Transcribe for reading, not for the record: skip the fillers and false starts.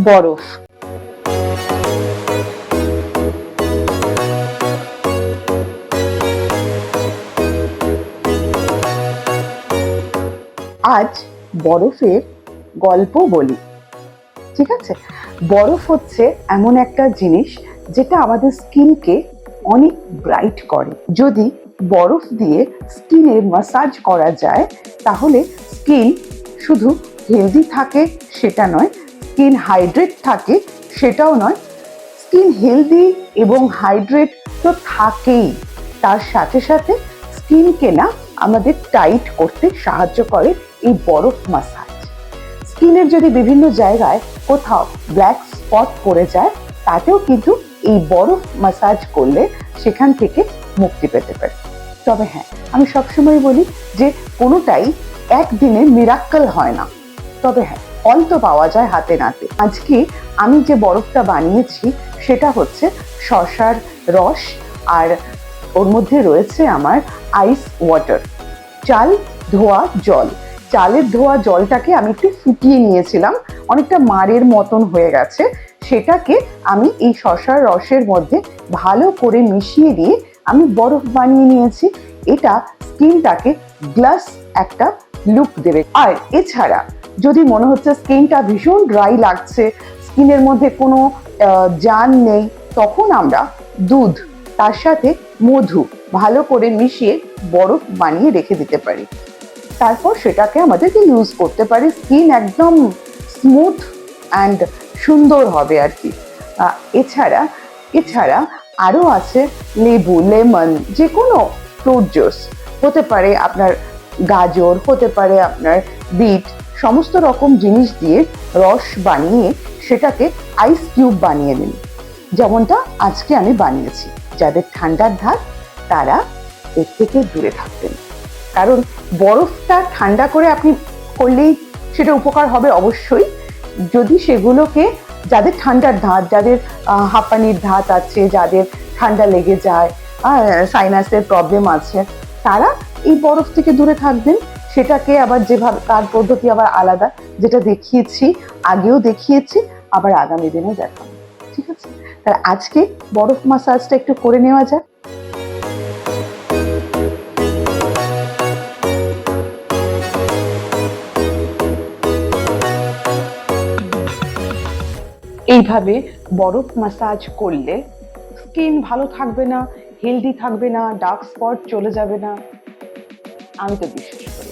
বরফ। আজ বরফের গল্প বলি, ঠিক আছে? বরফ হচ্ছে এমন একটা জিনিস যেটা আমাদের স্কিনকে অনেক ব্রাইট করে। যদি বরফ দিয়ে স্কিনের ম্যাসাজ করা যায় তাহলে স্কিন শুধু হেলদি থাকে সেটা নয়, স্কিন হাইড্রেট থাকে সেটাও নয়, স্কিন হেলদি এবং হাইড্রেট তো থাকেই, তার সাথে সাথে স্কিনকে না আমাদের টাইট করতে সাহায্য করে এই বরফ ম্যাসাজ। স্কিনের যদি বিভিন্ন জায়গায় কোথাও ব্ল্যাক স্পট পড়ে যায় তাতেও কিন্তু এই বরফ ম্যাসাজ করলে সেখান থেকে মুক্তি পেতে পারে। তবে হ্যাঁ, আমি সবসময় বলি যে কোনোটাই একদিনে মিরাক্কেল হয় না, তবে হ্যাঁ ফল তো পাওয়া যায় হাতে নাতে। আজকে আমি যে বরফটা বানিয়েছি সেটা হচ্ছে শসার রস, আর ওর মধ্যে রয়েছে আমার আইস ওয়াটার, চাল ধোয়া জল। চালের ধোয়া জলটাকে আমি একটু ফুটিয়ে নিয়েছিলাম, অনেকটা মাড়ের মতন হয়ে গেছে, সেটাকে আমি এই শসার রসের মধ্যে ভালো করে মিশিয়ে দিয়ে আমি বরফ বানিয়ে নিয়েছি। এটা স্কিনটাকে গ্লাস একটা লুক দেবে। আর এছাড়া যদি মনে হচ্ছে স্কিনটা ভীষণ ড্রাই লাগছে, স্কিনের মধ্যে কোনো জান নেই, তখন আমরা দুধ তার সাথে মধু ভালো করে মিশিয়ে বরফ বানিয়ে রেখে দিতে পারি। তারপর সেটাকে আমাদেরকে ইউজ করতে পারি, স্কিন একদম স্মুথ অ্যান্ড সুন্দর হবে আর কি। এছাড়া আরও আছে লেবু, লেমন, যে কোনো ফ্রুট জুস হতে পারে, আপনার গাজর হতে পারে, আপনার বিট, সমস্ত রকম জিনিস দিয়ে রস বানিয়ে সেটাকে আইস কিউব বানিয়ে নিন, যেমনটা আজকে আমি বানিয়েছি। যাদের ঠান্ডার ধাত তারা এর থেকে দূরে থাকবেন, কারণ বরফটা ঠান্ডা করে আপনি করলেই সেটা উপকার হবে অবশ্যই। যদি সেগুলোকে, যাদের ঠান্ডার ধাত, যাদের হাঁপানির ধাত আছে, যাদের ঠান্ডা লেগে যায়, সাইনাসের প্রবলেম আছে, তারা এই বরফ থেকে দূরে থাকবেন। সেটাকে আবার যেভাবে, তার পদ্ধতি আবার আলাদা, যেটা দেখিয়েছি, আগেও দেখিয়েছি, আবার আগামী দিনে দেখাবো, ঠিক আছে? তাহলে আজকে বরফ ম্যাসাজটা একটু করে নেওয়া যাক। এইভাবে বরফ ম্যাসাজ করলে স্কিন ভালো থাকবে না, হেলদি থাকবে না, ডার্ক স্পট চলে যাবে না, আমি তো বিশ্বাস করি।